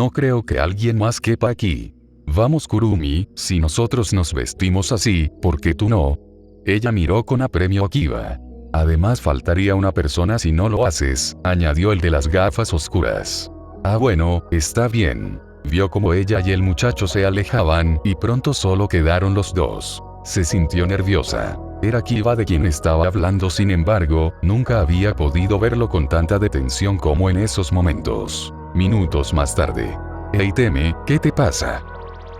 No creo que alguien más quepa aquí. Vamos Kurumi, si nosotros nos vestimos así, ¿por qué tú no? Ella miró con apremio a Kiba. Además faltaría una persona si no lo haces, añadió el de las gafas oscuras. Ah bueno, está bien. Vio como ella y el muchacho se alejaban, y pronto solo quedaron los dos. Se sintió nerviosa. Era Kiba de quien estaba hablando, sin embargo, nunca había podido verlo con tanta detención como en esos momentos. Minutos más tarde. Hey Teme, ¿qué te pasa?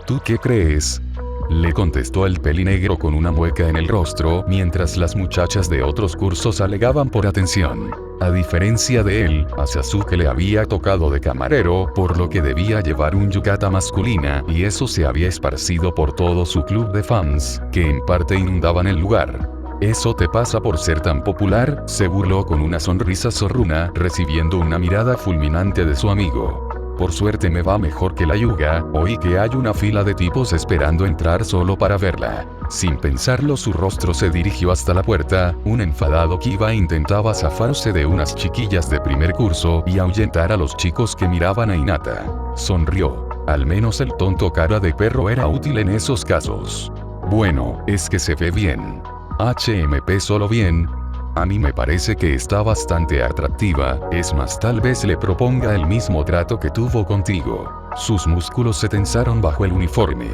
¿Tú qué crees? Le contestó el pelinegro con una mueca en el rostro, mientras las muchachas de otros cursos alegaban por atención. A diferencia de él, a Sasuke le había tocado de camarero, por lo que debía llevar un yukata masculina, y eso se había esparcido por todo su club de fans, que en parte inundaban el lugar. ¿Eso te pasa por ser tan popular?, se burló con una sonrisa zorruna, recibiendo una mirada fulminante de su amigo. Por suerte me va mejor que la Hyuga, oí que hay una fila de tipos esperando entrar solo para verla. Sin pensarlo su rostro se dirigió hasta la puerta, un enfadado Kiba intentaba zafarse de unas chiquillas de primer curso y ahuyentar a los chicos que miraban a Hinata. Sonrió. Al menos el tonto cara de perro era útil en esos casos. Bueno, es que se ve bien. HMP solo bien. A mí me parece que está bastante atractiva, es más tal vez le proponga el mismo trato que tuvo contigo. Sus músculos se tensaron bajo el uniforme.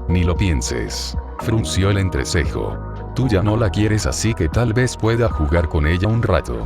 Ni lo pienses. Frunció el entrecejo. Tú ya no la quieres, así que tal vez pueda jugar con ella un rato.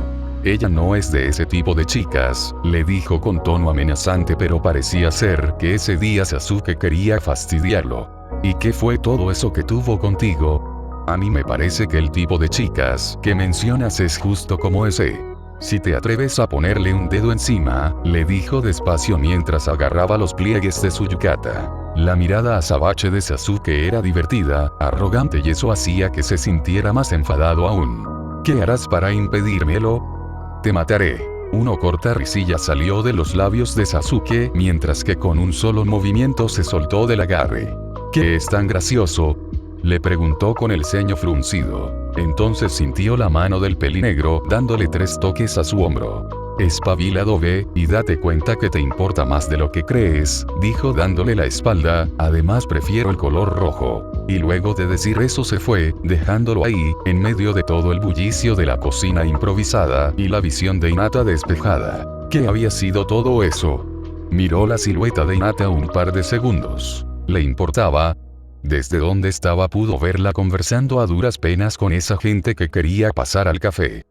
Ella no es de ese tipo de chicas, le dijo con tono amenazante, pero parecía ser que ese día Sasuke quería fastidiarlo. ¿Y qué fue todo eso que tuvo contigo? A mí me parece que el tipo de chicas que mencionas es justo como ese. Si te atreves a ponerle un dedo encima, le dijo despacio mientras agarraba los pliegues de su yukata. La mirada azabache de Sasuke era divertida, arrogante, y eso hacía que se sintiera más enfadado aún. ¿Qué harás para impedírmelo? Te mataré. Una corta risilla salió de los labios de Sasuke mientras que con un solo movimiento se soltó del agarre. ¿Qué es tan gracioso?, le preguntó con el ceño fruncido. Entonces sintió la mano del pelinegro dándole 3 toques a su hombro. Espabilado ve, y date cuenta que te importa más de lo que crees, dijo dándole la espalda, además prefiero el color rojo. Y luego de decir eso se fue, dejándolo ahí, en medio de todo el bullicio de la cocina improvisada, y la visión de Hinata despejada. ¿Qué había sido todo eso? Miró la silueta de Hinata un par de segundos. ¿Le importaba? Desde donde estaba pudo verla conversando a duras penas con esa gente que quería pasar al café.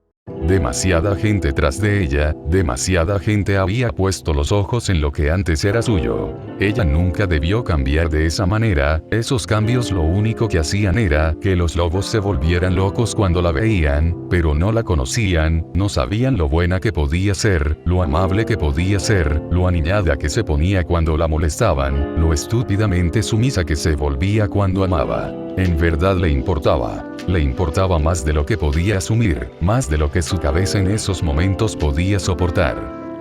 Demasiada gente tras de ella, demasiada gente había puesto los ojos en lo que antes era suyo. Ella nunca debió cambiar de esa manera, esos cambios lo único que hacían era que los lobos se volvieran locos cuando la veían, pero no la conocían, no sabían lo buena que podía ser, lo amable que podía ser, lo aniñada que se ponía cuando la molestaban, lo estúpidamente sumisa que se volvía cuando amaba. En verdad le importaba más de lo que podía asumir, más de lo que su cabeza en esos momentos podía soportar.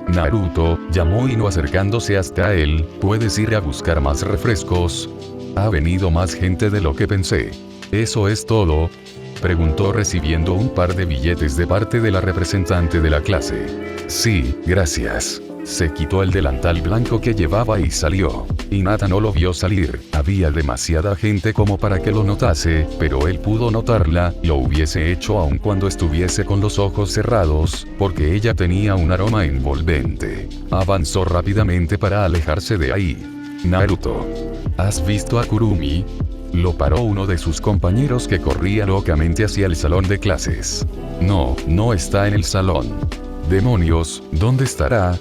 Naruto, llamó Ino acercándose hasta él, ¿puedes ir a buscar más refrescos? Ha venido más gente de lo que pensé. ¿Eso es todo?, preguntó recibiendo un par de billetes de parte de la representante de la clase. Sí, gracias. Se quitó el delantal blanco que llevaba y salió. Hinata no lo vio salir, había demasiada gente como para que lo notase, pero él pudo notarla, lo hubiese hecho aun cuando estuviese con los ojos cerrados, porque ella tenía un aroma envolvente. Avanzó rápidamente para alejarse de ahí. Naruto. ¿Has visto a Kurumi? Lo paró uno de sus compañeros que corría locamente hacia el salón de clases. No, no está en el salón. Demonios, ¿dónde estará?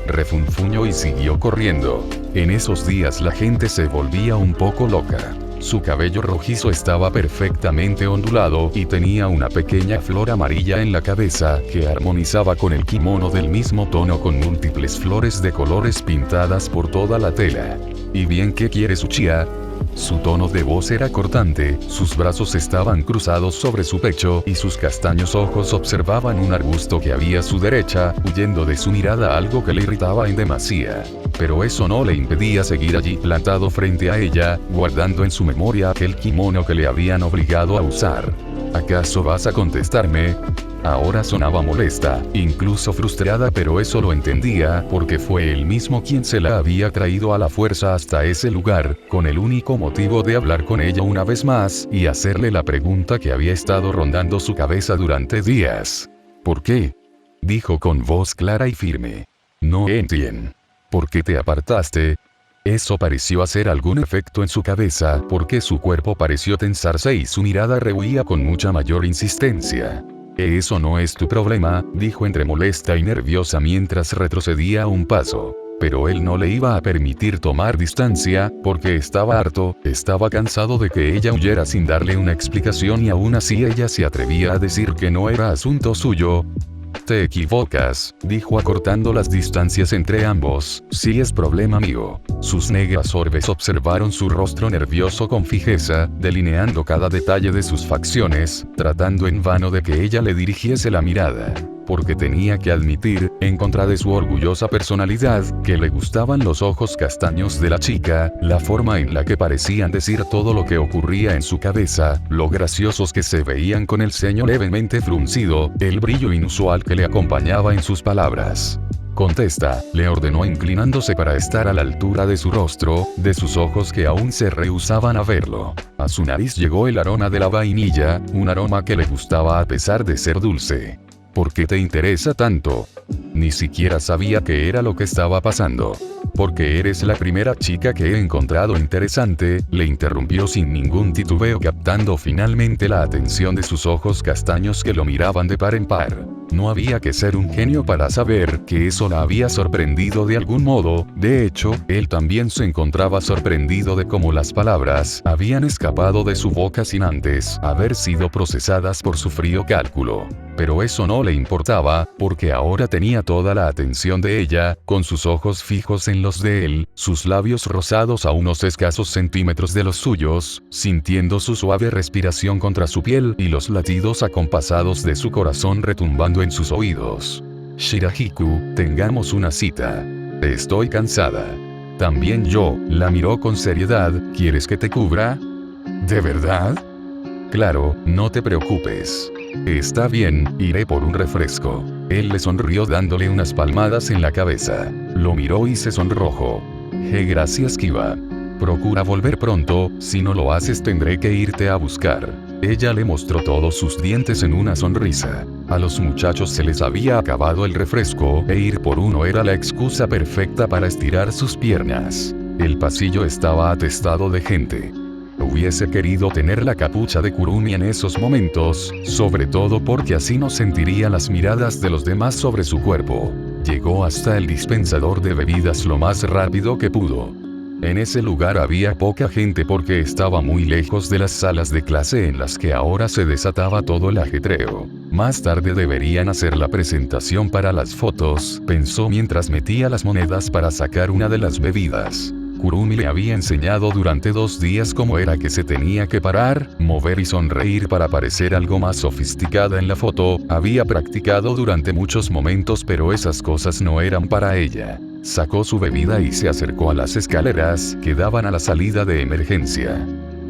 Refunfuñó y siguió corriendo. En esos días la gente se volvía un poco loca. Su cabello rojizo estaba perfectamente ondulado y tenía una pequeña flor amarilla en la cabeza que armonizaba con el kimono del mismo tono con múltiples flores de colores pintadas por toda la tela. ¿Y bien qué quiere Uchiha? Su tono de voz era cortante, sus brazos estaban cruzados sobre su pecho y sus castaños ojos observaban un arbusto que había a su derecha, huyendo de su mirada algo que le irritaba en demasía. Pero eso no le impedía seguir allí plantado frente a ella, guardando en su memoria aquel kimono que le habían obligado a usar. ¿Acaso vas a contestarme? Ahora sonaba molesta, incluso frustrada, pero eso lo entendía, porque fue él mismo quien se la había traído a la fuerza hasta ese lugar, con el único motivo de hablar con ella una vez más, y hacerle la pregunta que había estado rondando su cabeza durante días. ¿Por qué? Dijo con voz clara y firme. No entiendo. ¿Por qué te apartaste? Eso pareció hacer algún efecto en su cabeza, porque su cuerpo pareció tensarse y su mirada rehuía con mucha mayor insistencia. Eso no es tu problema, dijo entre molesta y nerviosa mientras retrocedía un paso. Pero él no le iba a permitir tomar distancia, porque estaba harto, estaba cansado de que ella huyera sin darle una explicación y aún así ella se atrevía a decir que no era asunto suyo. Te equivocas, dijo acortando las distancias entre ambos, sí es problema mío. Sus negras orbes observaron su rostro nervioso con fijeza, delineando cada detalle de sus facciones, tratando en vano de que ella le dirigiese la mirada. Porque tenía que admitir, en contra de su orgullosa personalidad, que le gustaban los ojos castaños de la chica, la forma en la que parecían decir todo lo que ocurría en su cabeza, lo graciosos que se veían con el ceño levemente fruncido, el brillo inusual que le acompañaba en sus palabras. Contesta, le ordenó inclinándose para estar a la altura de su rostro, de sus ojos que aún se rehusaban a verlo. A su nariz llegó el aroma de la vainilla, un aroma que le gustaba a pesar de ser dulce. ¿Por qué te interesa tanto? Ni siquiera sabía qué era lo que estaba pasando. Porque eres la primera chica que he encontrado interesante, le interrumpió sin ningún titubeo, captando finalmente la atención de sus ojos castaños que lo miraban de par en par. No había que ser un genio para saber que eso la había sorprendido de algún modo, de hecho, él también se encontraba sorprendido de cómo las palabras habían escapado de su boca sin antes haber sido procesadas por su frío cálculo. Pero eso no le importaba, porque ahora tenía toda la atención de ella, con sus ojos fijos en los de él, sus labios rosados a unos escasos centímetros de los suyos, sintiendo su suave respiración contra su piel y los latidos acompasados de su corazón retumbando en sus oídos. Shirahiku, tengamos una cita. Estoy cansada. También yo, la miró con seriedad, ¿quieres que te cubra? ¿De verdad? Claro, no te preocupes. Está bien, iré por un refresco. Él le sonrió dándole unas palmadas en la cabeza. Lo miró y se sonrojó. Gracias, Kiba. Procura volver pronto, si no lo haces tendré que irte a buscar. Ella le mostró todos sus dientes en una sonrisa. A los muchachos se les había acabado el refresco, e ir por uno era la excusa perfecta para estirar sus piernas. El pasillo estaba atestado de gente. Hubiese querido tener la capucha de Kurumi en esos momentos, sobre todo porque así no sentiría las miradas de los demás sobre su cuerpo. Llegó hasta el dispensador de bebidas lo más rápido que pudo. En ese lugar había poca gente porque estaba muy lejos de las salas de clase en las que ahora se desataba todo el ajetreo. Más tarde deberían hacer la presentación para las fotos, pensó mientras metía las monedas para sacar una de las bebidas. Kurumi le había enseñado durante 2 días cómo era que se tenía que parar, mover y sonreír para parecer algo más sofisticada en la foto. Había practicado durante muchos momentos, pero esas cosas no eran para ella. Sacó su bebida y se acercó a las escaleras que daban a la salida de emergencia.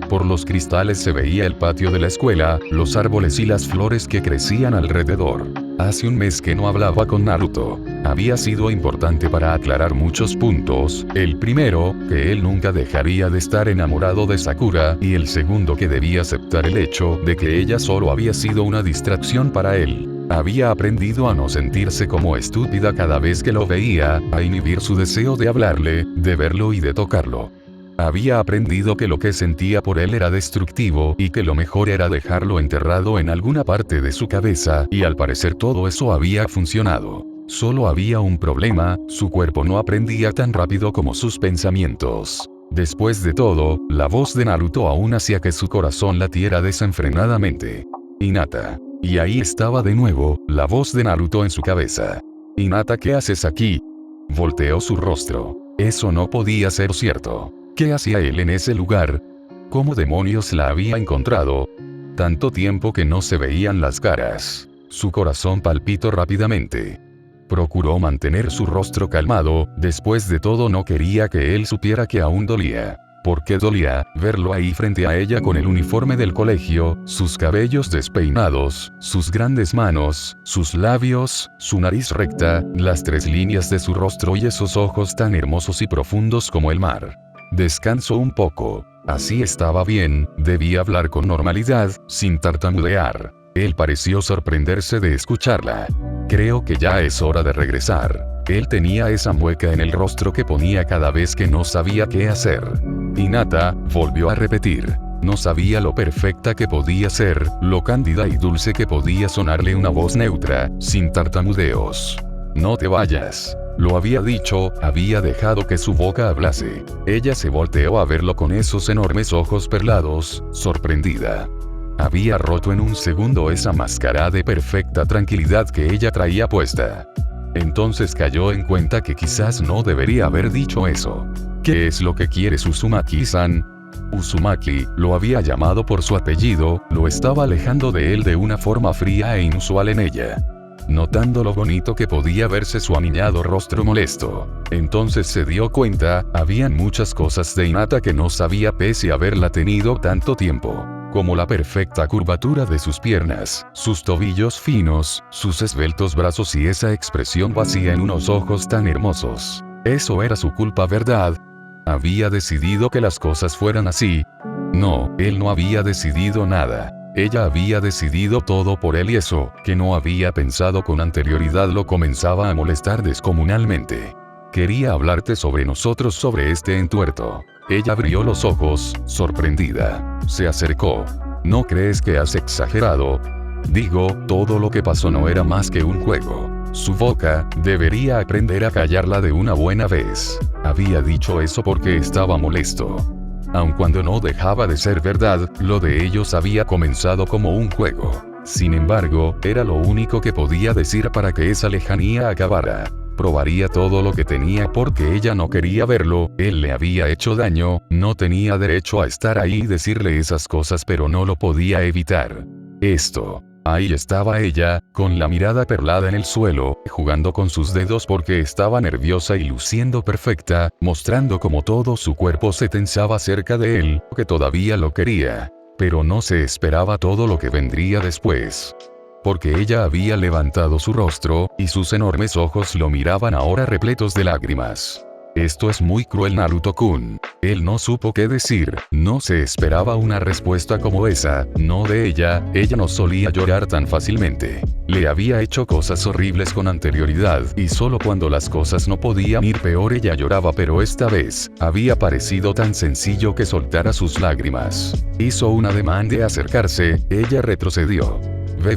Por los cristales se veía el patio de la escuela, los árboles y las flores que crecían alrededor. Hace un mes que no hablaba con Naruto. Había sido importante para aclarar muchos puntos, el primero, que él nunca dejaría de estar enamorado de Sakura, y el segundo que debía aceptar el hecho de que ella solo había sido una distracción para él. Había aprendido a no sentirse como estúpida cada vez que lo veía, a inhibir su deseo de hablarle, de verlo y de tocarlo. Había aprendido que lo que sentía por él era destructivo y que lo mejor era dejarlo enterrado en alguna parte de su cabeza, y al parecer todo eso había funcionado. Solo había un problema, su cuerpo no aprendía tan rápido como sus pensamientos. Después de todo, la voz de Naruto aún hacía que su corazón latiera desenfrenadamente. Hinata. Y ahí estaba de nuevo, la voz de Naruto en su cabeza. Hinata, ¿qué haces aquí? Volteó su rostro. Eso no podía ser cierto. ¿Qué hacía él en ese lugar? ¿Cómo demonios la había encontrado? Tanto tiempo que no se veían las caras. Su corazón palpitó rápidamente. Procuró mantener su rostro calmado, después de todo no quería que él supiera que aún dolía. porque dolía verlo ahí frente a ella con el uniforme del colegio, sus cabellos despeinados, sus grandes manos, sus labios, su nariz recta, las 3 líneas de su rostro y esos ojos tan hermosos y profundos como el mar. Descansó un poco. Así estaba bien, debía hablar con normalidad, sin tartamudear. Él pareció sorprenderse de escucharla. Creo que ya es hora de regresar. Él tenía esa mueca en el rostro que ponía cada vez que no sabía qué hacer. Hinata volvió a repetir. No sabía lo perfecta que podía ser, lo cándida y dulce que podía sonarle una voz neutra, sin tartamudeos. No te vayas. Lo había dicho, había dejado que su boca hablase. Ella se volteó a verlo con esos enormes ojos perlados, sorprendida. Había roto en un segundo esa máscara de perfecta tranquilidad que ella traía puesta. Entonces cayó en cuenta que quizás no debería haber dicho eso. ¿Qué es lo que quieres, Uzumaki-san? Uzumaki, lo había llamado por su apellido, lo estaba alejando de él de una forma fría e inusual en ella. Notando lo bonito que podía verse su aniñado rostro molesto. Entonces se dio cuenta, habían muchas cosas de Hinata que no sabía pese a haberla tenido tanto tiempo. Como la perfecta curvatura de sus piernas, sus tobillos finos, sus esbeltos brazos y esa expresión vacía en unos ojos tan hermosos. Eso era su culpa, ¿verdad? ¿Había decidido que las cosas fueran así? No, él no había decidido nada. Ella había decidido todo por él y eso, que no había pensado con anterioridad, lo comenzaba a molestar descomunalmente. Quería hablarte sobre nosotros, sobre este entuerto. Ella abrió los ojos, sorprendida. Se acercó. ¿No crees que has exagerado? Digo, todo lo que pasó no era más que un juego. Su boca, debería aprender a callarla de una buena vez. Había dicho eso porque estaba molesto. Aun cuando no dejaba de ser verdad, lo de ellos había comenzado como un juego. Sin embargo, era lo único que podía decir para que esa lejanía acabara. Probaría todo lo que tenía porque ella no quería verlo, él le había hecho daño, no tenía derecho a estar ahí y decirle esas cosas, pero no lo podía evitar. Ahí estaba ella, con la mirada perlada en el suelo, jugando con sus dedos porque estaba nerviosa y luciendo perfecta, mostrando cómo todo su cuerpo se tensaba cerca de él, que todavía lo quería. Pero no se esperaba todo lo que vendría después. Porque ella había levantado su rostro, y sus enormes ojos lo miraban ahora repletos de lágrimas. Esto es muy cruel, Naruto-kun. Él no supo qué decir, no se esperaba una respuesta como esa, no de ella no solía llorar tan fácilmente. Le había hecho cosas horribles con anterioridad, y solo cuando las cosas no podían ir peor ella lloraba, pero esta vez, había parecido tan sencillo que soltara sus lágrimas. Hizo un ademán de acercarse, ella retrocedió.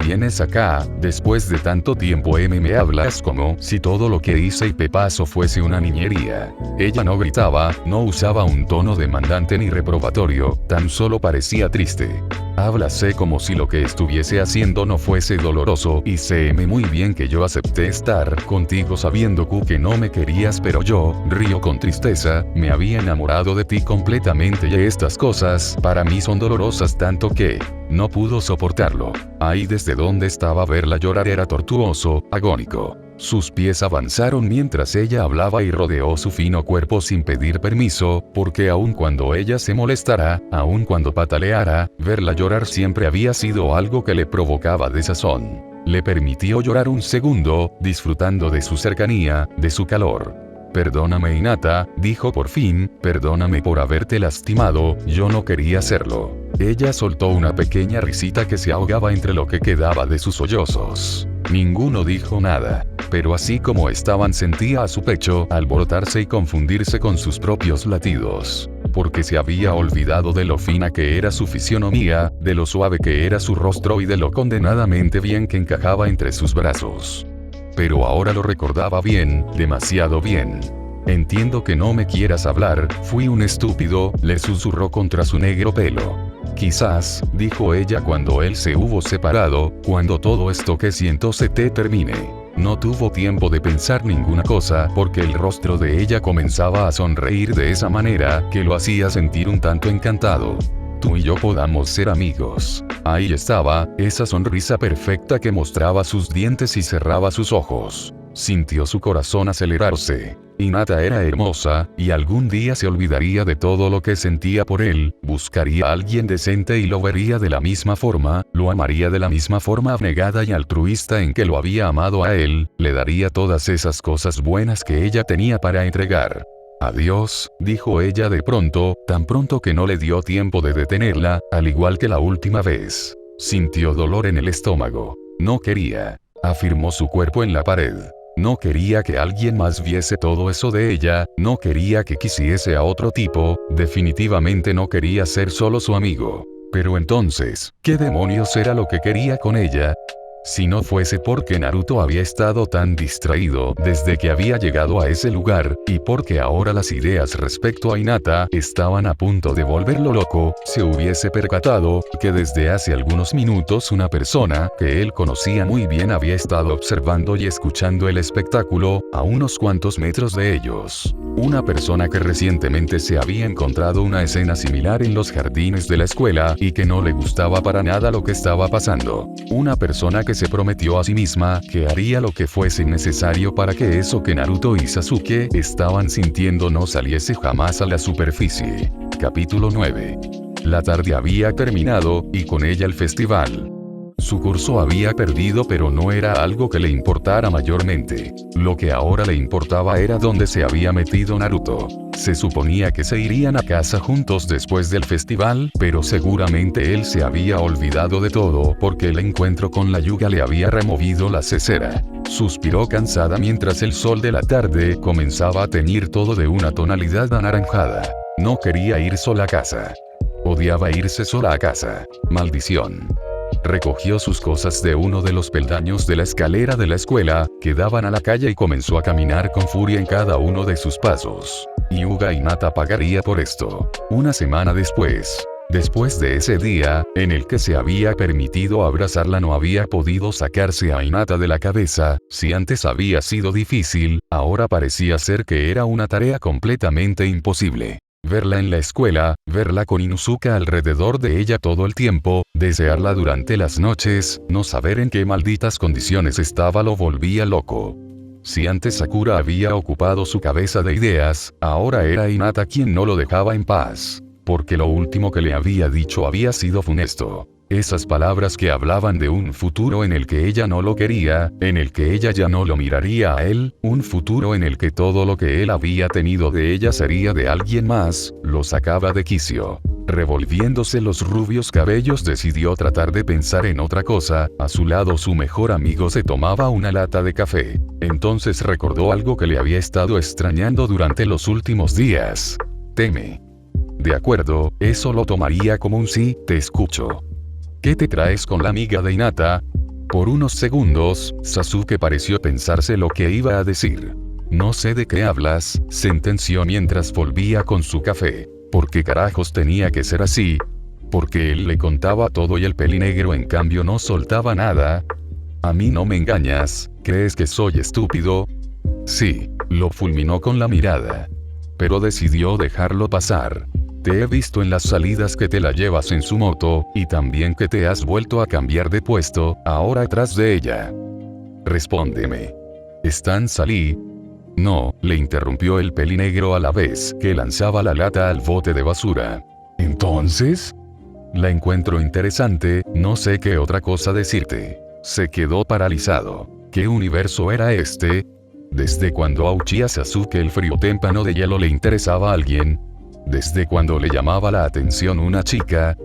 Vienes acá, después de tanto tiempo me hablas como si todo lo que hice y te pasó fuese una niñería. Ella no gritaba, no usaba un tono demandante ni reprobatorio, tan solo parecía triste. Háblase como si lo que estuviese haciendo no fuese doloroso, y séme muy bien que yo acepté estar contigo sabiendo que no me querías, pero yo, río con tristeza, me había enamorado de ti completamente y estas cosas para mí son dolorosas tanto que no pudo soportarlo. Ahí desde donde estaba verla llorar era tortuoso, agónico. Sus pies avanzaron mientras ella hablaba y rodeó su fino cuerpo sin pedir permiso, porque aun cuando ella se molestara, aun cuando pataleara, verla llorar siempre había sido algo que le provocaba desazón. Le permitió llorar un segundo, disfrutando de su cercanía, de su calor. Perdóname, Hinata, dijo por fin, perdóname por haberte lastimado, yo no quería hacerlo. Ella soltó una pequeña risita que se ahogaba entre lo que quedaba de sus sollozos. Ninguno dijo nada, pero así como estaban sentía a su pecho alborotarse y confundirse con sus propios latidos. Porque se había olvidado de lo fina que era su fisionomía, de lo suave que era su rostro y de lo condenadamente bien que encajaba entre sus brazos. Pero ahora lo recordaba bien, demasiado bien. Entiendo que no me quieras hablar, fui un estúpido, le susurró contra su negro pelo. Quizás, dijo ella cuando él se hubo separado, cuando todo esto que siento se te termine. No tuvo tiempo de pensar ninguna cosa porque el rostro de ella comenzaba a sonreír de esa manera que lo hacía sentir un tanto encantado. Tú y yo podamos ser amigos. Ahí estaba, esa sonrisa perfecta que mostraba sus dientes y cerraba sus ojos. Sintió su corazón acelerarse. Hinata era hermosa, y algún día se olvidaría de todo lo que sentía por él, buscaría a alguien decente y lo vería de la misma forma, lo amaría de la misma forma abnegada y altruista en que lo había amado a él, le daría todas esas cosas buenas que ella tenía para entregar. Adiós, dijo ella de pronto, tan pronto que no le dio tiempo de detenerla, al igual que la última vez. Sintió dolor en el estómago. No quería. Afirmó su cuerpo en la pared. No quería que alguien más viese todo eso de ella, no quería que quisiese a otro tipo, definitivamente no quería ser solo su amigo. Pero entonces, ¿qué demonios era lo que quería con ella? Si no fuese porque Naruto había estado tan distraído desde que había llegado a ese lugar, y porque ahora las ideas respecto a Hinata estaban a punto de volverlo loco, se hubiese percatado que desde hace algunos minutos una persona que él conocía muy bien había estado observando y escuchando el espectáculo, a unos cuantos metros de ellos. Una persona que recientemente se había encontrado una escena similar en los jardines de la escuela y que no le gustaba para nada lo que estaba pasando. Una persona que se prometió a sí misma que haría lo que fuese necesario para que eso que Naruto y Sasuke estaban sintiendo no saliese jamás a la superficie. Capítulo 9. La tarde había terminado, y con ella el festival. Su curso había perdido, pero no era algo que le importara mayormente. Lo que ahora le importaba era dónde se había metido Naruto. Se suponía que se irían a casa juntos después del festival, pero seguramente él se había olvidado de todo porque el encuentro con la Hyuga le había removido la cesera. Suspiró cansada mientras el sol de la tarde comenzaba a teñir todo de una tonalidad anaranjada. No quería ir sola a casa. Odiaba irse sola a casa. Maldición. Recogió sus cosas de uno de los peldaños de la escalera de la escuela, que daban a la calle, y comenzó a caminar con furia en cada uno de sus pasos. Hyuga y Hinata pagaría por esto. Una semana después de ese día, en el que se había permitido abrazarla, no había podido sacarse a Hinata de la cabeza. Si antes había sido difícil, ahora parecía ser que era una tarea completamente imposible. Verla en la escuela, verla con Inuzuka alrededor de ella todo el tiempo, desearla durante las noches, no saber en qué malditas condiciones estaba lo volvía loco. Si antes Sakura había ocupado su cabeza de ideas, ahora era Hinata quien no lo dejaba en paz. Porque lo último que le había dicho había sido funesto. Esas palabras que hablaban de un futuro en el que ella no lo quería, en el que ella ya no lo miraría a él, un futuro en el que todo lo que él había tenido de ella sería de alguien más, lo sacaba de quicio. Revolviéndose los rubios cabellos, decidió tratar de pensar en otra cosa. A su lado su mejor amigo se tomaba una lata de café. Entonces recordó algo que le había estado extrañando durante los últimos días. Teme. De acuerdo, eso lo tomaría como un sí, te escucho. ¿Qué te traes con la amiga de Hinata? Por unos segundos, Sasuke pareció pensarse lo que iba a decir. No sé de qué hablas, sentenció mientras volvía con su café. ¿Por qué carajos tenía que ser así? Porque él le contaba todo y el pelinegro en cambio no soltaba nada. A mí no me engañas, ¿crees que soy estúpido? Sí, lo fulminó con la mirada. Pero decidió dejarlo pasar. Te he visto en las salidas que te la llevas en su moto, y también que te has vuelto a cambiar de puesto, ahora atrás de ella. Respóndeme. ¿Stan Lee? No, le interrumpió el pelinegro a la vez que lanzaba la lata al bote de basura. ¿Entonces? La encuentro interesante, no sé qué otra cosa decirte. Se quedó paralizado. ¿Qué universo era este? ¿Desde cuando a Uchiha Sasuke el frío témpano de hielo le interesaba a alguien? ¿Desde cuando le llamaba la atención una chica?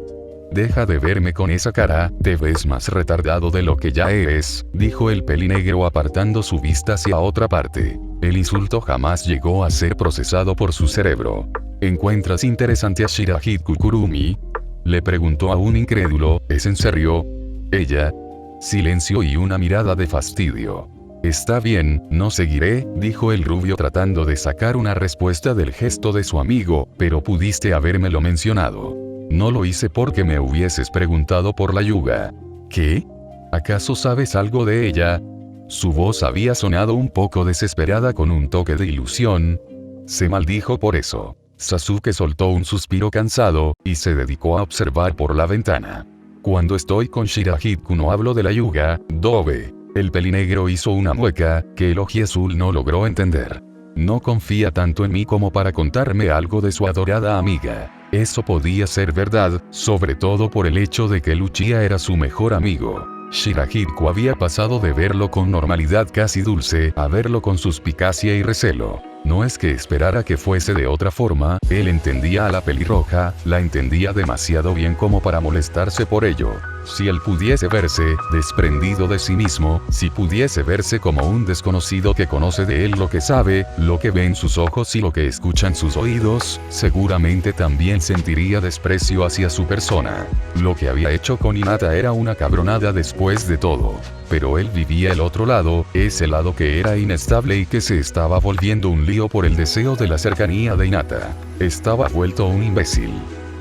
Deja de verme con esa cara, te ves más retardado de lo que ya eres, dijo el pelinegro apartando su vista hacia otra parte. El insulto jamás llegó a ser procesado por su cerebro. ¿Encuentras interesante a Shirahide Kukurumi? Le preguntó aún incrédulo, ¿es en serio? Ella. Silencio y una mirada de fastidio. Está bien, no seguiré, dijo el rubio tratando de sacar una respuesta del gesto de su amigo, pero pudiste habérmelo mencionado. No lo hice porque me hubieses preguntado por la Hyuga. ¿Qué? ¿Acaso sabes algo de ella? Su voz había sonado un poco desesperada con un toque de ilusión. Se maldijo por eso. Sasuke soltó un suspiro cansado, y se dedicó a observar por la ventana. Cuando estoy con Shirahide-kun no hablo de la Hyuga, Dobe. El pelinegro hizo una mueca, que el ojiazul no logró entender. No confía tanto en mí como para contarme algo de su adorada amiga. Eso podía ser verdad, sobre todo por el hecho de que Lucia era su mejor amigo. Shirahiko había pasado de verlo con normalidad casi dulce a verlo con suspicacia y recelo. No es que esperara que fuese de otra forma, él entendía a la pelirroja, la entendía demasiado bien como para molestarse por ello. Si él pudiese verse, desprendido de sí mismo, si pudiese verse como un desconocido que conoce de él lo que sabe, lo que ve en sus ojos y lo que escuchan sus oídos, seguramente también sentiría desprecio hacia su persona. Lo que había hecho con Hinata era una cabronada después de todo. Pero él vivía el otro lado, ese lado que era inestable y que se estaba volviendo un lío por el deseo de la cercanía de Hinata. Estaba vuelto un imbécil.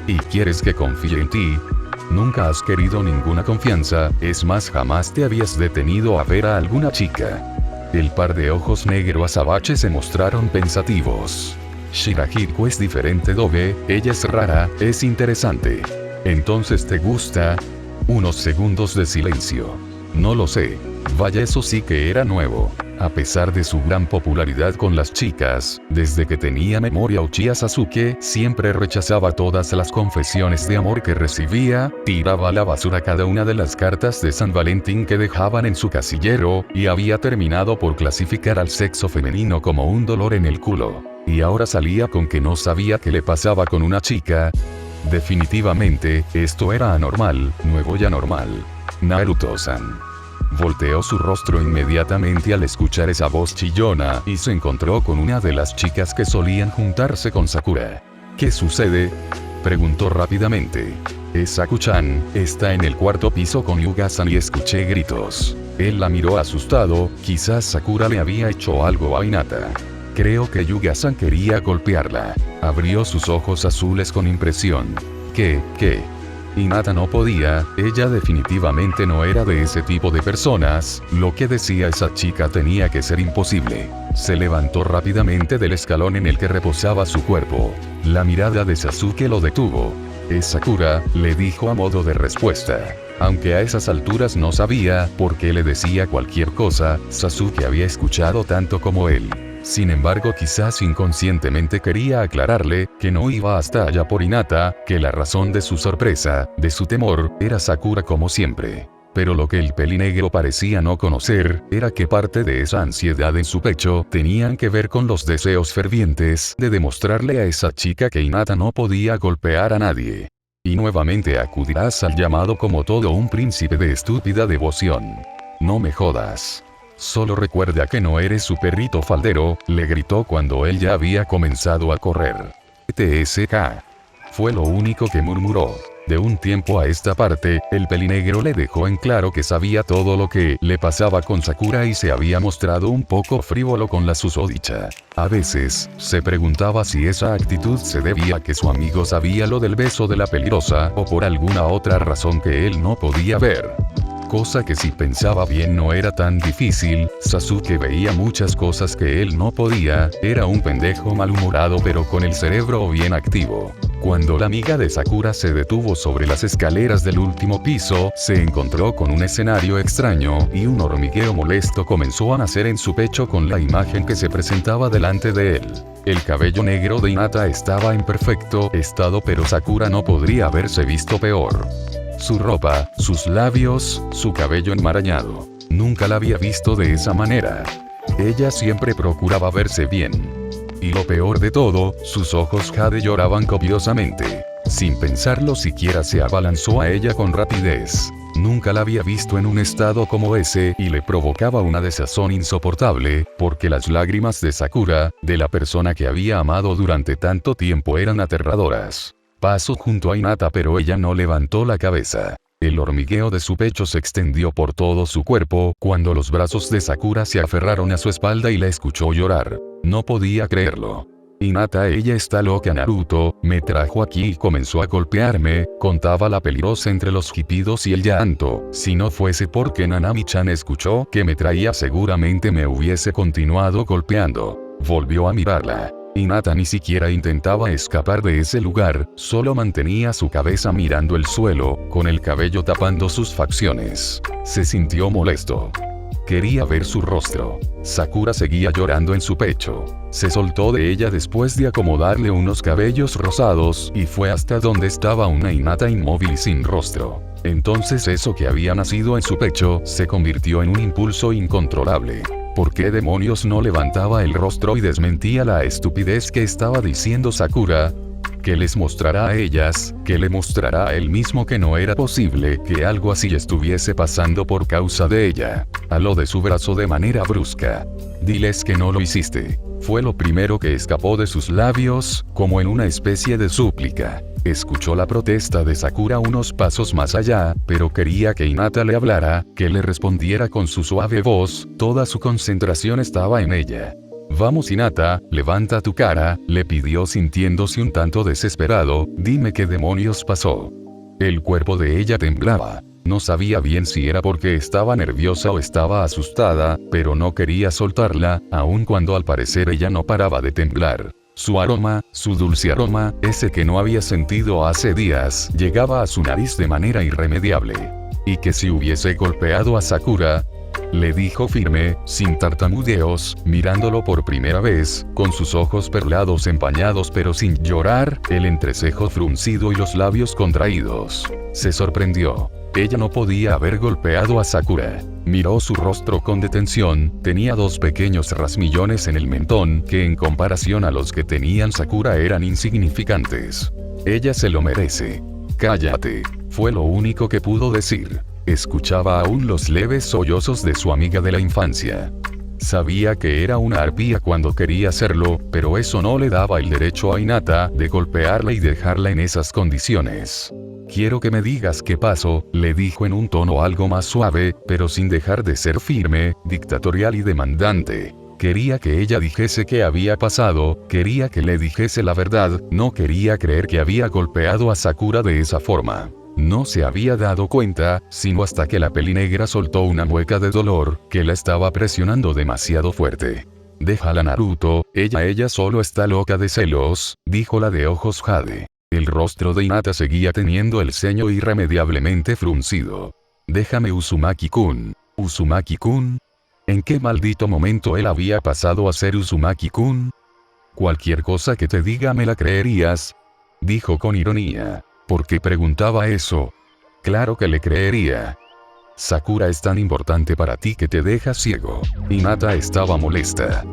¿Y quieres que confíe en ti? Nunca has querido ninguna confianza, es más jamás te habías detenido a ver a alguna chica. El par de ojos negro azabache se mostraron pensativos. Shirahiko es diferente Doge, ella es rara, es interesante. ¿Entonces te gusta? Unos segundos de silencio. No lo sé. Vaya, eso sí que era nuevo. A pesar de su gran popularidad con las chicas, desde que tenía memoria Uchiha Sasuke siempre rechazaba todas las confesiones de amor que recibía, tiraba a la basura cada una de las cartas de San Valentín que dejaban en su casillero, y había terminado por clasificar al sexo femenino como un dolor en el culo. Y ahora salía con que no sabía qué le pasaba con una chica. Definitivamente, esto era anormal, nuevo y anormal. Naruto-san. Volteó su rostro inmediatamente al escuchar esa voz chillona y se encontró con una de las chicas que solían juntarse con Sakura. ¿Qué sucede?, preguntó rápidamente. Es Saku-chan, está en el cuarto piso con Hyuga-san y escuché gritos. Él la miró asustado, quizás Sakura le había hecho algo a Hinata. Creo que Hyuga-san quería golpearla. Abrió sus ojos azules con impresión. ¿Qué? Hinata no podía, ella definitivamente no era de ese tipo de personas, lo que decía esa chica tenía que ser imposible. Se levantó rápidamente del escalón en el que reposaba su cuerpo. La mirada de Sasuke lo detuvo. Es Sakura, le dijo a modo de respuesta. Aunque a esas alturas no sabía por qué le decía cualquier cosa, Sasuke había escuchado tanto como él. Sin embargo, quizás inconscientemente quería aclararle que no iba hasta allá por Hinata, que la razón de su sorpresa, de su temor, era Sakura como siempre. Pero lo que el pelinegro parecía no conocer, era que parte de esa ansiedad en su pecho tenían que ver con los deseos fervientes de demostrarle a esa chica que Hinata no podía golpear a nadie. Y nuevamente acudirás al llamado como todo un príncipe de estúpida devoción. No me jodas. Solo recuerda que no eres su perrito faldero, le gritó cuando él ya había comenzado a correr. TSK. Fue lo único que murmuró. De un tiempo a esta parte, el pelinegro le dejó en claro que sabía todo lo que le pasaba con Sakura y se había mostrado un poco frívolo con la susodicha. A veces, se preguntaba si esa actitud se debía a que su amigo sabía lo del beso de la peligrosa o por alguna otra razón que él no podía ver. Cosa que si pensaba bien no era tan difícil, Sasuke veía muchas cosas que él no podía, era un pendejo malhumorado pero con el cerebro bien activo. Cuando la amiga de Sakura se detuvo sobre las escaleras del último piso, se encontró con un escenario extraño y un hormigueo molesto comenzó a nacer en su pecho con la imagen que se presentaba delante de él. El cabello negro de Hinata estaba en perfecto estado pero Sakura no podría haberse visto peor. Su ropa, sus labios, su cabello enmarañado. Nunca la había visto de esa manera. Ella siempre procuraba verse bien. Y lo peor de todo, sus ojos jade lloraban copiosamente. Sin pensarlo siquiera se abalanzó a ella con rapidez. Nunca la había visto en un estado como ese y le provocaba una desazón insoportable, porque las lágrimas de Sakura, de la persona que había amado durante tanto tiempo, eran aterradoras. Pasó junto a Hinata pero ella no levantó la cabeza. El hormigueo de su pecho se extendió por todo su cuerpo cuando los brazos de Sakura se aferraron a su espalda y la escuchó llorar. No podía creerlo. Hinata, ella está loca. Naruto, me trajo aquí y comenzó a golpearme, contaba la peligrosa entre los hipidos y el llanto. Si no fuese porque Nanami-chan escuchó que me traía seguramente me hubiese continuado golpeando. Volvió a mirarla. Hinata ni siquiera intentaba escapar de ese lugar, solo mantenía su cabeza mirando el suelo, con el cabello tapando sus facciones. Se sintió molesto. Quería ver su rostro. Sakura seguía llorando en su pecho. Se soltó de ella después de acomodarle unos cabellos rosados y fue hasta donde estaba una Hinata inmóvil y sin rostro. Entonces eso que había nacido en su pecho se convirtió en un impulso incontrolable. ¿Por qué demonios no levantaba el rostro y desmentía la estupidez que estaba diciendo Sakura? ¿Qué les mostrará a ellas? ¿Qué le mostrará a él mismo que no era posible que algo así estuviese pasando por causa de ella? Aló de su brazo de manera brusca. Diles que no lo hiciste. Fue lo primero que escapó de sus labios, como en una especie de súplica. Escuchó la protesta de Sakura unos pasos más allá, pero quería que Hinata le hablara, que le respondiera con su suave voz, toda su concentración estaba en ella. Vamos Hinata, levanta tu cara, le pidió sintiéndose un tanto desesperado, dime qué demonios pasó. El cuerpo de ella temblaba. No sabía bien si era porque estaba nerviosa o estaba asustada, pero no quería soltarla, aun cuando al parecer ella no paraba de temblar. Su aroma, su dulce aroma, ese que no había sentido hace días, llegaba a su nariz de manera irremediable. Y que si hubiese golpeado a Sakura, le dijo firme, sin tartamudeos, mirándolo por primera vez, con sus ojos perlados empañados pero sin llorar, el entrecejo fruncido y los labios contraídos. Se sorprendió. Ella no podía haber golpeado a Sakura. Miró su rostro con detención, tenía dos pequeños rasmillones en el mentón que en comparación a los que tenían Sakura eran insignificantes. Ella se lo merece. Cállate, fue lo único que pudo decir. Escuchaba aún los leves sollozos de su amiga de la infancia. Sabía que era una arpía cuando quería hacerlo, pero eso no le daba el derecho a Hinata de golpearla y dejarla en esas condiciones. Quiero que me digas qué pasó, le dijo en un tono algo más suave, pero sin dejar de ser firme, dictatorial y demandante. Quería que ella dijese qué había pasado, quería que le dijese la verdad, no quería creer que había golpeado a Sakura de esa forma. No se había dado cuenta, sino hasta que la pelinegra soltó una mueca de dolor, que la estaba presionando demasiado fuerte. Déjala Naruto, ella solo está loca de celos, dijo la de ojos jade. El rostro de Hinata seguía teniendo el ceño irremediablemente fruncido. Déjame Uzumaki-kun. ¿Uzumaki-kun? ¿En qué maldito momento él había pasado a ser Uzumaki-kun? Cualquier cosa que te diga me la creerías, dijo con ironía. ¿Por qué preguntaba eso? Claro que le creería. Sakura es tan importante para ti que te deja ciego. Hinata estaba molesta.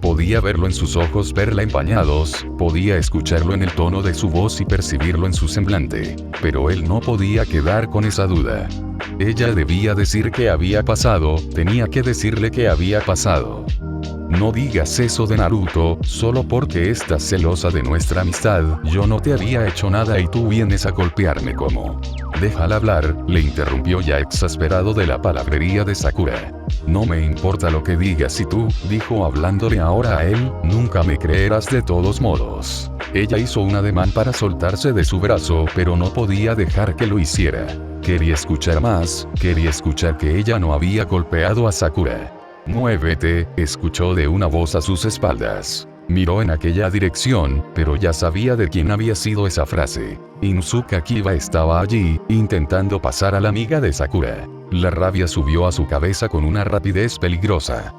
Podía verlo en sus ojos perla empañados, podía escucharlo en el tono de su voz y percibirlo en su semblante. Pero él no podía quedar con esa duda. Ella debía decir qué había pasado, tenía que decirle qué había pasado. No digas eso de Naruto, solo porque estás celosa de nuestra amistad, yo no te había hecho nada y tú vienes a golpearme como... Déjala hablar, le interrumpió ya exasperado de la palabrería de Sakura. No me importa lo que digas y tú, dijo hablándole ahora a él, nunca me creerás de todos modos. Ella hizo un ademán para soltarse de su brazo, pero no podía dejar que lo hiciera. Quería escuchar más, quería escuchar que ella no había golpeado a Sakura. Muévete, escuchó de una voz a sus espaldas. Miró en aquella dirección, pero ya sabía de quién había sido esa frase. Inosuke Kiba estaba allí, intentando pasar a la amiga de Sakura. La rabia subió a su cabeza con una rapidez peligrosa.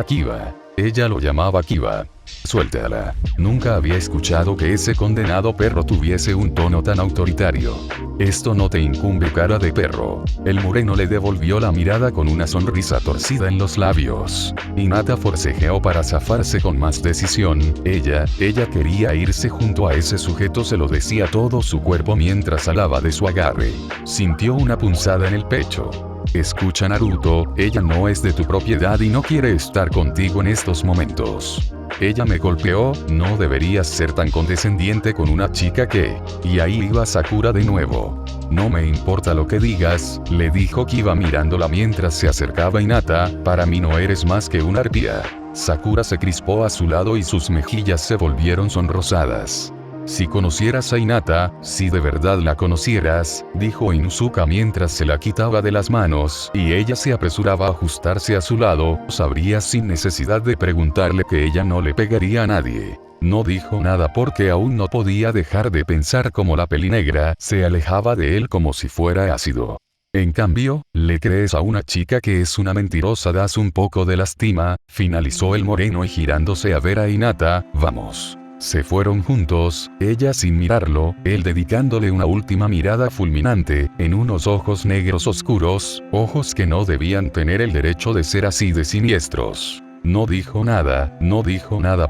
Kiba. Ella lo llamaba Kiba. Suéltala. Nunca había escuchado que ese condenado perro tuviese un tono tan autoritario. Esto no te incumbe, cara de perro. El moreno le devolvió la mirada con una sonrisa torcida en los labios. Hinata forcejeó para zafarse con más decisión. Ella quería irse junto a ese sujeto, se lo decía todo su cuerpo mientras alaba de su agarre. Sintió una punzada en el pecho. Escucha Naruto, ella no es de tu propiedad y no quiere estar contigo en estos momentos. Ella me golpeó, no deberías ser tan condescendiente con una chica que... Y ahí iba Sakura de nuevo. No me importa lo que digas, le dijo Kiba mirándola mientras se acercaba Hinata, para mí no eres más que una arpía. Sakura se crispó a su lado y sus mejillas se volvieron sonrosadas. Si conocieras a Hinata, si de verdad la conocieras, dijo Inuzuka mientras se la quitaba de las manos, y ella se apresuraba a ajustarse a su lado, sabrías sin necesidad de preguntarle que ella no le pegaría a nadie. No dijo nada porque aún no podía dejar de pensar cómo la pelinegra se alejaba de él como si fuera ácido. En cambio, le crees a una chica que es una mentirosa, das un poco de lástima, finalizó el moreno y girándose a ver a Hinata, vamos. Se fueron juntos, ella sin mirarlo, él dedicándole una última mirada fulminante, en unos ojos negros oscuros, ojos que no debían tener el derecho de ser así de siniestros. No dijo nada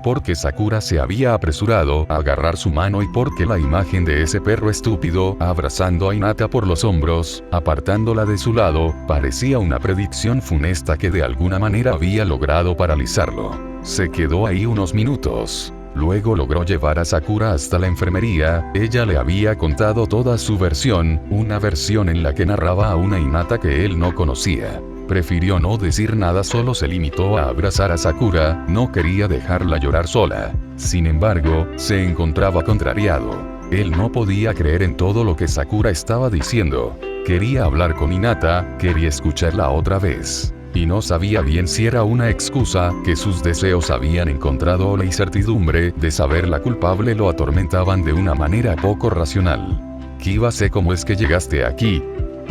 porque Sakura se había apresurado a agarrar su mano y porque la imagen de ese perro estúpido, abrazando a Hinata por los hombros, apartándola de su lado, parecía una predicción funesta que de alguna manera había logrado paralizarlo. Se quedó ahí unos minutos. Luego logró llevar a Sakura hasta la enfermería, ella le había contado toda su versión, una versión en la que narraba a una Hinata que él no conocía. Prefirió no decir nada, solo se limitó a abrazar a Sakura, no quería dejarla llorar sola. Sin embargo, se encontraba contrariado. Él no podía creer en todo lo que Sakura estaba diciendo. Quería hablar con Hinata, quería escucharla otra vez. Y no sabía bien si era una excusa, que sus deseos habían encontrado o la incertidumbre de saber la culpable lo atormentaban de una manera poco racional. Kiba, sé cómo es que llegaste aquí,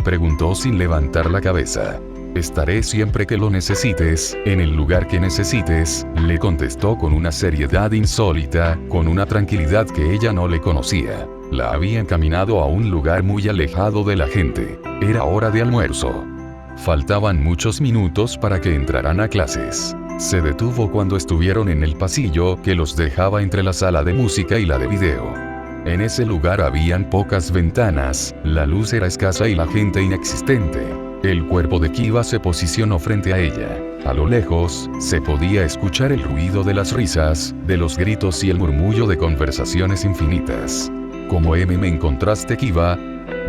preguntó sin levantar la cabeza. Estaré siempre que lo necesites, en el lugar que necesites, le contestó con una seriedad insólita, con una tranquilidad que ella no le conocía. La había encaminado a un lugar muy alejado de la gente. Era hora de almuerzo. Faltaban muchos minutos para que entraran a clases. Se detuvo cuando estuvieron en el pasillo que los dejaba entre la sala de música y la de video. En ese lugar habían pocas ventanas, la luz era escasa y la gente inexistente. El cuerpo de Kiba se posicionó frente a ella. A lo lejos, se podía escuchar el ruido de las risas, de los gritos y el murmullo de conversaciones infinitas. ¿Cómo me encontraste, Kiba?,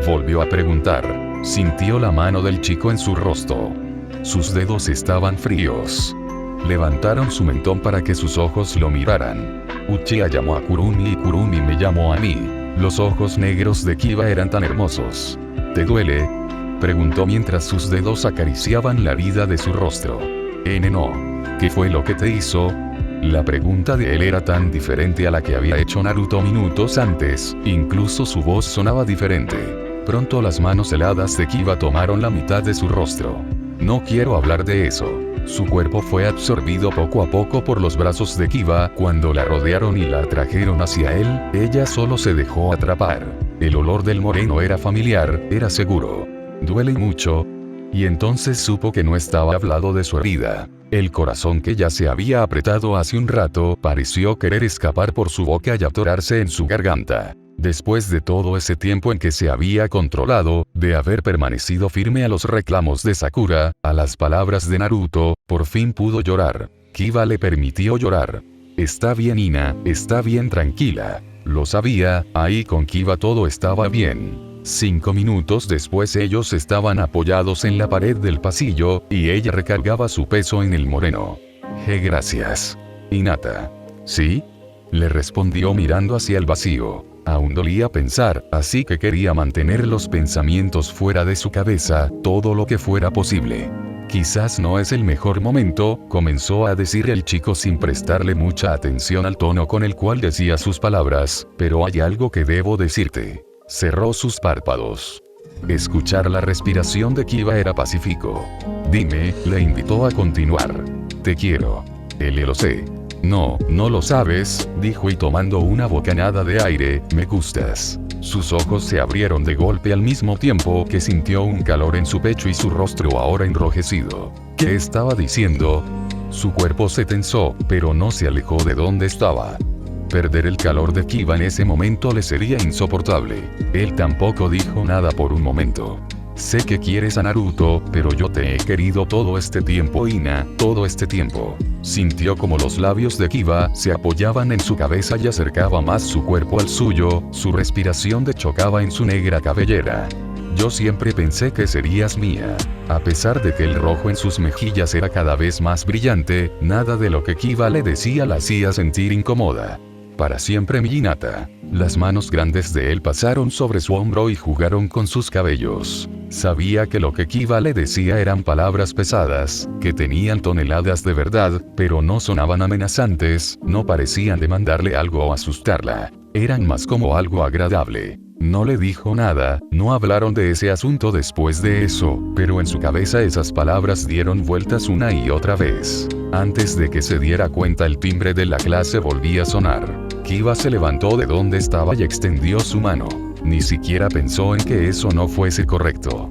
volvió a preguntar. Sintió la mano del chico en su rostro. Sus dedos estaban fríos. Levantaron su mentón para que sus ojos lo miraran. Uchiha llamó a Kurumi y Kurumi me llamó a mí. Los ojos negros de Kiba eran tan hermosos. ¿Te duele?, preguntó mientras sus dedos acariciaban la herida de su rostro. No. ¿Qué fue lo que te hizo? La pregunta de él era tan diferente a la que había hecho Naruto minutos antes, incluso su voz sonaba diferente. Pronto las manos heladas de Kiba tomaron la mitad de su rostro. No quiero hablar de eso. Su cuerpo fue absorbido poco a poco por los brazos de Kiba. Cuando la rodearon y la atrajeron hacia él, ella solo se dejó atrapar. El olor del moreno era familiar, era seguro. Duele mucho. Y entonces supo que no estaba hablando de su herida. El corazón que ya se había apretado hace un rato pareció querer escapar por su boca y atorarse en su garganta. Después de todo ese tiempo en que se había controlado, de haber permanecido firme a los reclamos de Sakura, a las palabras de Naruto, por fin pudo llorar. Kiba le permitió llorar. Está bien, Ina, está bien, tranquila. Lo sabía, ahí con Kiba todo estaba bien. 5 minutos después ellos estaban apoyados en la pared del pasillo, y ella recargaba su peso en el moreno. Gracias. Hinata. ¿Sí?, le respondió mirando hacia el vacío. Aún dolía pensar, así que quería mantener los pensamientos fuera de su cabeza, todo lo que fuera posible. Quizás no es el mejor momento, comenzó a decir el chico sin prestarle mucha atención al tono con el cual decía sus palabras, pero hay algo que debo decirte. Cerró sus párpados. Escuchar la respiración de Kiba era pacífico. Dime, le invitó a continuar. Te quiero. Él lo sé. No, no lo sabes, dijo y tomando una bocanada de aire, me gustas. Sus ojos se abrieron de golpe al mismo tiempo que sintió un calor en su pecho y su rostro ahora enrojecido. ¿Qué estaba diciendo? Su cuerpo se tensó, pero no se alejó de donde estaba. Perder el calor de Kiba en ese momento le sería insoportable. Él tampoco dijo nada por un momento. Sé que quieres a Naruto, pero yo te he querido todo este tiempo, Ina, todo este tiempo. Sintió como los labios de Kiba se apoyaban en su cabeza y acercaba más su cuerpo al suyo, su respiración chocaba en su negra cabellera. Yo siempre pensé que serías mía. A pesar de que el rojo en sus mejillas era cada vez más brillante, nada de lo que Kiba le decía la hacía sentir incómoda. Para siempre, mi Hinata. Las manos grandes de él pasaron sobre su hombro y jugaron con sus cabellos. Sabía que lo que Kiba le decía eran palabras pesadas, que tenían toneladas de verdad, pero no sonaban amenazantes, no parecían demandarle algo o asustarla. Eran más como algo agradable. No le dijo nada, no hablaron de ese asunto después de eso, pero en su cabeza esas palabras dieron vueltas una y otra vez. Antes de que se diera cuenta, el timbre de la clase volvía a sonar. Kiba se levantó de donde estaba y extendió su mano. Ni siquiera pensó en que eso no fuese correcto.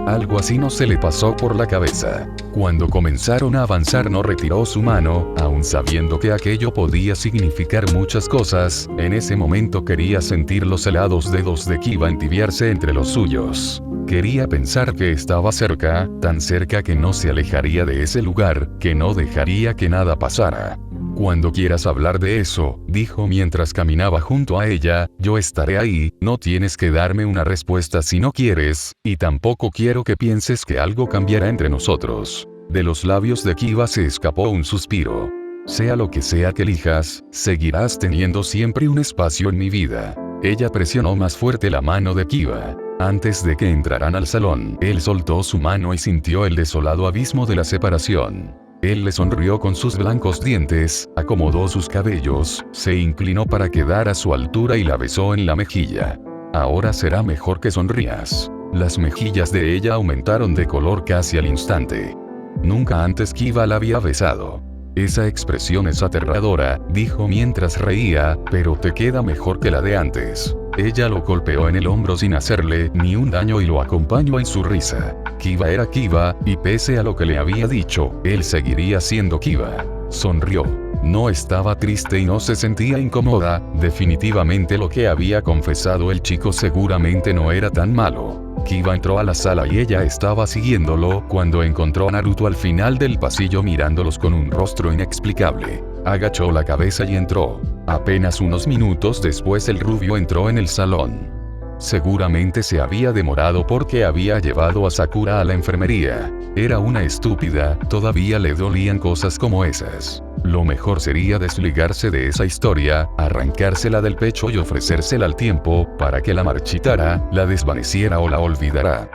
Algo así no se le pasó por la cabeza. Cuando comenzaron a avanzar no retiró su mano, aun sabiendo que aquello podía significar muchas cosas. En ese momento quería sentir los helados dedos de Kiba entibiarse entre los suyos. Quería pensar que estaba cerca, tan cerca que no se alejaría de ese lugar, que no dejaría que nada pasara. Cuando quieras hablar de eso, dijo mientras caminaba junto a ella, yo estaré ahí, no tienes que darme una respuesta si no quieres, y tampoco quiero que pienses que algo cambiará entre nosotros. De los labios de Kiba se escapó un suspiro. Sea lo que sea que elijas, seguirás teniendo siempre un espacio en mi vida. Ella presionó más fuerte la mano de Kiba. Antes de que entraran al salón, él soltó su mano y sintió el desolado abismo de la separación. Él le sonrió con sus blancos dientes, acomodó sus cabellos, se inclinó para quedar a su altura y la besó en la mejilla. Ahora será mejor que sonrías. Las mejillas de ella aumentaron de color casi al instante. Nunca antes Kiba la había besado. Esa expresión es aterradora, dijo mientras reía, pero te queda mejor que la de antes. Ella lo golpeó en el hombro sin hacerle ni un daño y lo acompañó en su risa. Kiba era Kiba, y pese a lo que le había dicho, él seguiría siendo Kiba. Sonrió. No estaba triste y no se sentía incómoda, definitivamente lo que había confesado el chico seguramente no era tan malo. Kiba entró a la sala y ella estaba siguiéndolo cuando encontró a Naruto al final del pasillo mirándolos con un rostro inexplicable. Agachó la cabeza y entró. Apenas unos minutos después el rubio entró en el salón. Seguramente se había demorado porque había llevado a Sakura a la enfermería. Era una estúpida, todavía le dolían cosas como esas. Lo mejor sería desligarse de esa historia, arrancársela del pecho y ofrecérsela al tiempo, para que la marchitara, la desvaneciera o la olvidara.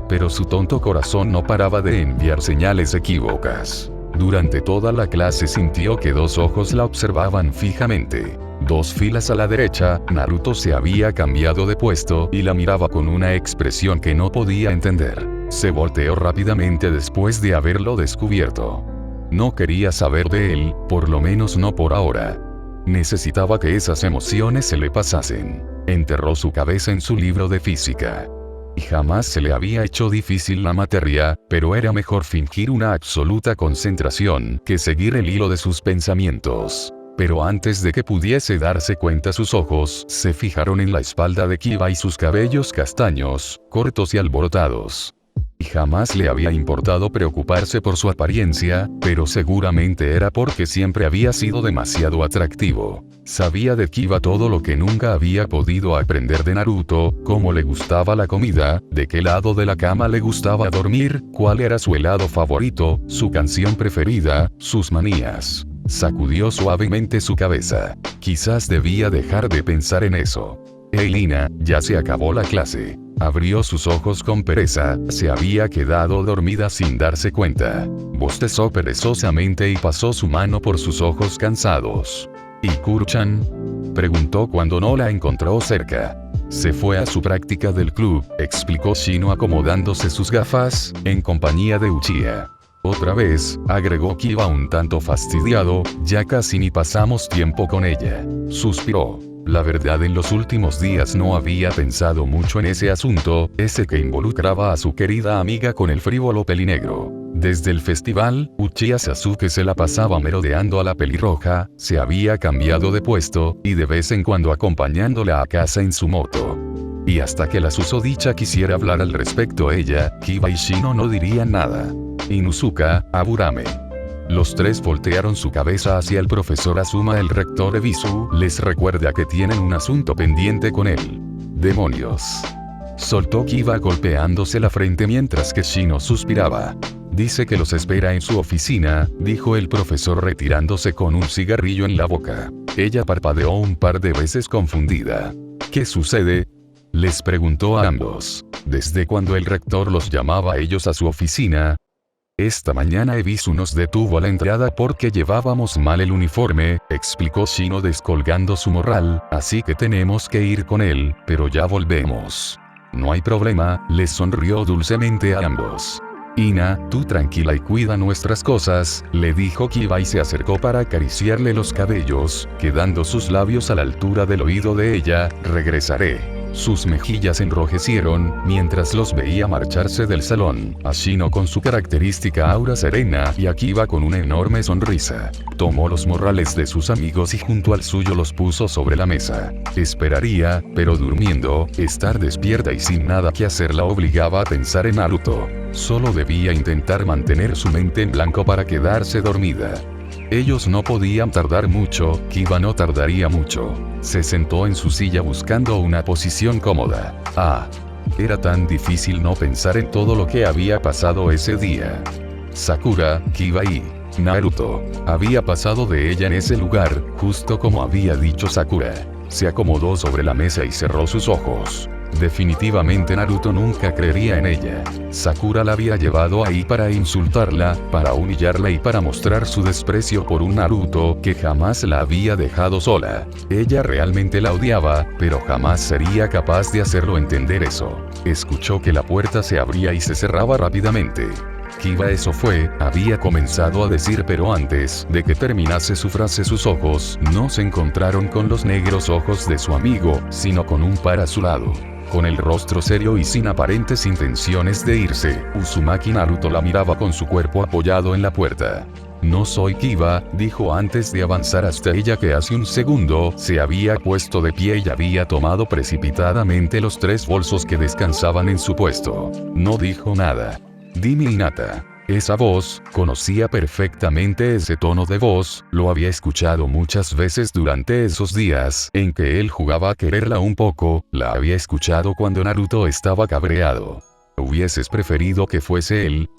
Pero su tonto corazón no paraba de enviar señales equívocas. Durante toda la clase sintió que dos ojos la observaban fijamente. 2 filas a la derecha, Naruto se había cambiado de puesto y la miraba con una expresión que no podía entender. Se volteó rápidamente después de haberlo descubierto. No quería saber de él, por lo menos no por ahora. Necesitaba que esas emociones se le pasasen. Enterró su cabeza en su libro de física. Y jamás se le había hecho difícil la materia, pero era mejor fingir una absoluta concentración que seguir el hilo de sus pensamientos. Pero antes de que pudiese darse cuenta, sus ojos se fijaron en la espalda de Kiba y sus cabellos castaños, cortos y alborotados. Y jamás le había importado preocuparse por su apariencia, pero seguramente era porque siempre había sido demasiado atractivo. Sabía de Kiba todo lo que nunca había podido aprender de Naruto: cómo le gustaba la comida, de qué lado de la cama le gustaba dormir, cuál era su helado favorito, su canción preferida, sus manías. Sacudió suavemente su cabeza. Quizás debía dejar de pensar en eso. Hey Lina, ya se acabó la clase. Abrió sus ojos con pereza, se había quedado dormida sin darse cuenta. Bostezó perezosamente y pasó su mano por sus ojos cansados. ¿Y Kuru-chan?, preguntó cuando no la encontró cerca. Se fue a su práctica del club, explicó Shino acomodándose sus gafas, en compañía de Uchiha. Otra vez, agregó Kiba un tanto fastidiado, ya casi ni pasamos tiempo con ella. Suspiró. La verdad, en los últimos días no había pensado mucho en ese asunto, ese que involucraba a su querida amiga con el frívolo pelinegro. Desde el festival, Uchiha Sasuke se la pasaba merodeando a la pelirroja, se había cambiado de puesto, y de vez en cuando acompañándola a casa en su moto. Y hasta que la susodicha quisiera hablar al respecto, ella, Kiba y Shino no dirían nada. Inuzuka, Aburame. Los tres voltearon su cabeza hacia el profesor Azuma. El rector Ebisu les recuerda que tienen un asunto pendiente con él. ¡Demonios!, soltó Kiba golpeándose la frente mientras que Shino suspiraba. Dice que los espera en su oficina, dijo el profesor retirándose con un cigarrillo en la boca. Ella parpadeó un par de veces confundida. ¿Qué sucede?, les preguntó a ambos. ¿Desde cuándo el rector los llamaba a ellos a su oficina? Esta mañana Ebisu nos detuvo a la entrada porque llevábamos mal el uniforme, explicó Shino descolgando su morral, así que tenemos que ir con él, pero ya volvemos. No hay problema, les sonrió dulcemente a ambos. Ina, tú tranquila y cuida nuestras cosas, le dijo Kiba y se acercó para acariciarle los cabellos, quedando sus labios a la altura del oído de ella. Regresaré. Sus mejillas enrojecieron, mientras los veía marcharse del salón, a Shino con su característica aura serena y a Kiba con una enorme sonrisa. Tomó los morrales de sus amigos y junto al suyo los puso sobre la mesa. Esperaría, pero durmiendo, estar despierta y sin nada que hacer la obligaba a pensar en Naruto. Solo debía intentar mantener su mente en blanco para quedarse dormida. Ellos no podían tardar mucho, Kiba no tardaría mucho. Se sentó en su silla buscando una posición cómoda. Era tan difícil no pensar en todo lo que había pasado ese día. Sakura, Kiba y Naruto. Había pasado de ella en ese lugar, justo como había dicho Sakura. Se acomodó sobre la mesa y cerró sus ojos. Definitivamente Naruto nunca creería en ella. Sakura la había llevado ahí para insultarla, para humillarla y para mostrar su desprecio por un Naruto que jamás la había dejado sola. Ella realmente la odiaba, pero jamás sería capaz de hacerlo entender eso. Escuchó que la puerta se abría y se cerraba rápidamente. Kiba eso fue, había comenzado a decir, pero antes de que terminase su frase sus ojos no se encontraron con los negros ojos de su amigo, sino con un par a su lado. Con el rostro serio y sin aparentes intenciones de irse, Uzumaki Naruto la miraba con su cuerpo apoyado en la puerta. No soy Kiba, dijo antes de avanzar hasta ella, que hace un segundo se había puesto de pie y había tomado precipitadamente los 3 bolsos que descansaban en su puesto. No dijo nada. Dime, Hinata. Esa voz, conocía perfectamente ese tono de voz, lo había escuchado muchas veces durante esos días en que él jugaba a quererla un poco, la había escuchado cuando Naruto estaba cabreado. ¿Hubieses preferido que fuese él?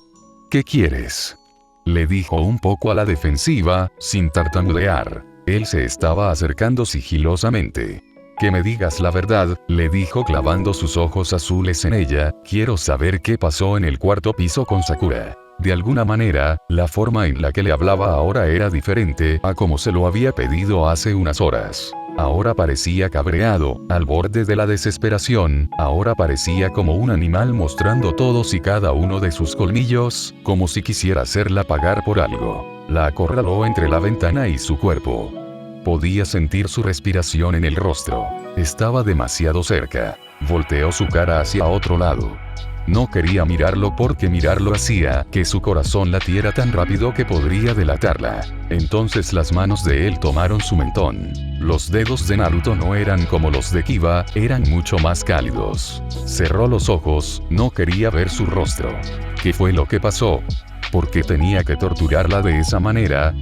¿Qué quieres? Le dijo un poco a la defensiva, sin tartamudear. Él se estaba acercando sigilosamente. Que me digas la verdad, le dijo clavando sus ojos azules en ella, quiero saber qué pasó en el 4º piso con Sakura. De alguna manera, la forma en la que le hablaba ahora era diferente a como se lo había pedido hace unas horas. Ahora parecía cabreado, al borde de la desesperación, ahora parecía como un animal mostrando todos y cada uno de sus colmillos, como si quisiera hacerla pagar por algo. La acorraló entre la ventana y su cuerpo. Podía sentir su respiración en el rostro. Estaba demasiado cerca. Volteó su cara hacia otro lado. No quería mirarlo porque mirarlo hacía que su corazón latiera tan rápido que podría delatarla. Entonces las manos de él tomaron su mentón. Los dedos de Naruto no eran como los de Kiba, eran mucho más cálidos. Cerró los ojos, no quería ver su rostro. ¿Qué fue lo que pasó? ¿Por qué tenía que torturarla de esa manera?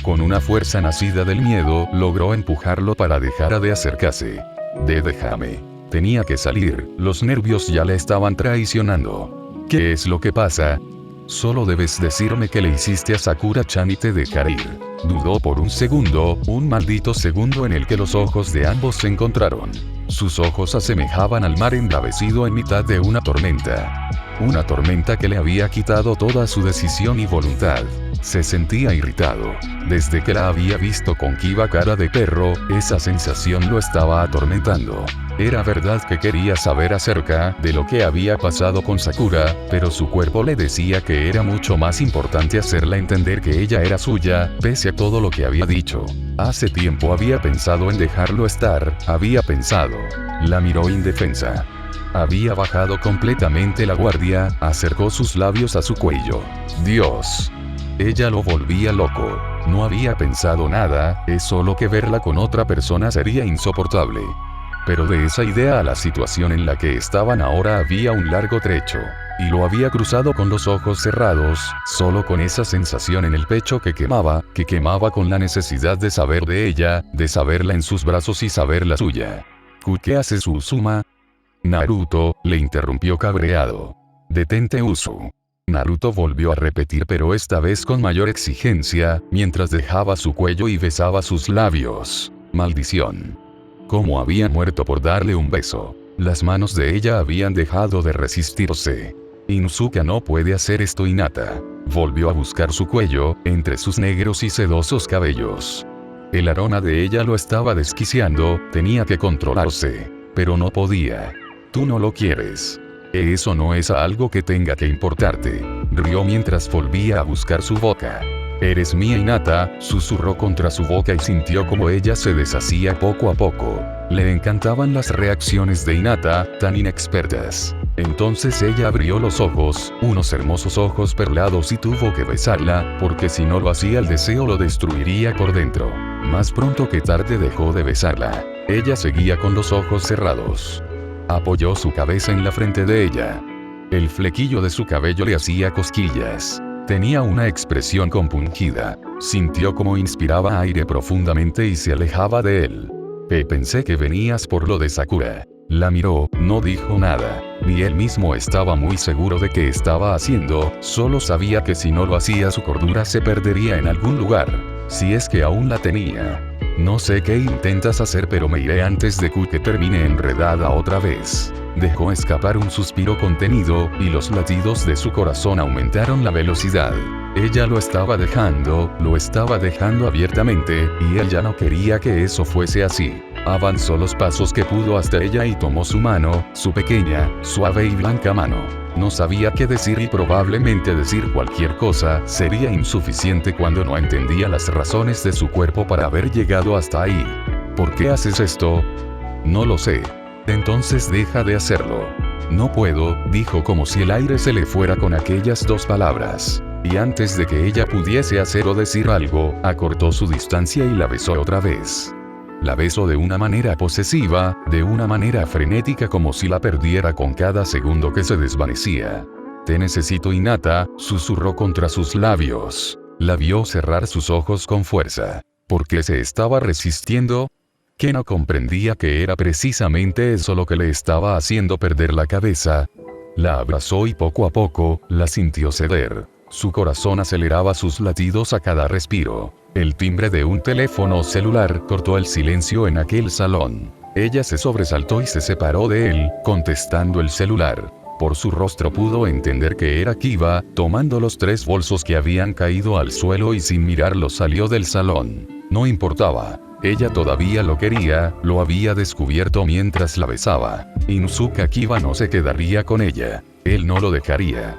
Con una fuerza nacida del miedo, logró empujarlo para dejar de acercarse. Déjame. Tenía que salir, los nervios ya le estaban traicionando. ¿Qué es lo que pasa? Solo debes decirme que le hiciste a Sakura-chan y te dejaré ir. Dudó por un segundo, un maldito segundo en el que los ojos de ambos se encontraron. Sus ojos asemejaban al mar embravecido en mitad de una tormenta. Una tormenta que le había quitado toda su decisión y voluntad. Se sentía irritado. Desde que la había visto con Kiba cara de perro, esa sensación lo estaba atormentando. Era verdad que quería saber acerca de lo que había pasado con Sakura, pero su cuerpo le decía que era mucho más importante hacerla entender que ella era suya, pese a todo lo que había dicho. Hace tiempo había pensado en dejarlo estar, había pensado. La miró indefensa. Había bajado completamente la guardia, acercó sus labios a su cuello. Dios. Ella lo volvía loco. No había pensado nada, es solo que verla con otra persona sería insoportable. Pero de esa idea a la situación en la que estaban ahora había un largo trecho. Y lo había cruzado con los ojos cerrados, solo con esa sensación en el pecho que quemaba con la necesidad de saber de ella, de saberla en sus brazos y saber la suya. ¿Qué haces, Uzuma? Naruto, le interrumpió cabreado. Detente, Uzu. Naruto volvió a repetir, pero esta vez con mayor exigencia, mientras dejaba su cuello y besaba sus labios. Maldición. Cómo había muerto por darle un beso. Las manos de ella habían dejado de resistirse. Inuzuka no puede hacer esto, Hinata. Volvió a buscar su cuello, entre sus negros y sedosos cabellos. El aroma de ella lo estaba desquiciando, tenía que controlarse. Pero no podía. Tú no lo quieres. Eso no es algo que tenga que importarte. Rió mientras volvía a buscar su boca. Eres mía Hinata, susurró contra su boca y sintió como ella se deshacía poco a poco. Le encantaban las reacciones de Hinata, tan inexpertas. Entonces ella abrió los ojos, unos hermosos ojos perlados y tuvo que besarla, porque si no lo hacía el deseo lo destruiría por dentro. Más pronto que tarde dejó de besarla. Ella seguía con los ojos cerrados. Apoyó su cabeza en la frente de ella. El flequillo de su cabello le hacía cosquillas. Tenía una expresión compungida. Sintió como inspiraba aire profundamente y se alejaba de él. Pensé que venías por lo de Sakura. La miró, no dijo nada. Ni él mismo estaba muy seguro de qué estaba haciendo, solo sabía que si no lo hacía su cordura se perdería en algún lugar. Si es que aún la tenía. No sé qué intentas hacer pero me iré antes de que termine enredada otra vez. Dejó escapar un suspiro contenido, y los latidos de su corazón aumentaron la velocidad. Ella lo estaba dejando abiertamente, y él ya no quería que eso fuese así. Avanzó los pasos que pudo hasta ella y tomó su mano, su pequeña, suave y blanca mano. No sabía qué decir y probablemente decir cualquier cosa sería insuficiente cuando no entendía las razones de su cuerpo para haber llegado hasta ahí. ¿Por qué haces esto? No lo sé. Entonces deja de hacerlo. No puedo, dijo como si el aire se le fuera con aquellas dos palabras. Y antes de que ella pudiese hacer o decir algo, acortó su distancia y la besó otra vez. La besó de una manera posesiva, de una manera frenética como si la perdiera con cada segundo que se desvanecía. Te necesito Hinata, susurró contra sus labios. La vio cerrar sus ojos con fuerza. ¿Por qué se estaba resistiendo? Que no comprendía que era precisamente eso lo que le estaba haciendo perder la cabeza. La abrazó y poco a poco, la sintió ceder. Su corazón aceleraba sus latidos a cada respiro. El timbre de un teléfono celular cortó el silencio en aquel salón. Ella se sobresaltó y se separó de él, contestando el celular. Por su rostro pudo entender que era Kiba, tomando los 3 bolsos que habían caído al suelo y sin mirarlos salió del salón. No importaba. Ella todavía lo quería, lo había descubierto mientras la besaba. Inuzuka Kiba no se quedaría con ella. Él no lo dejaría.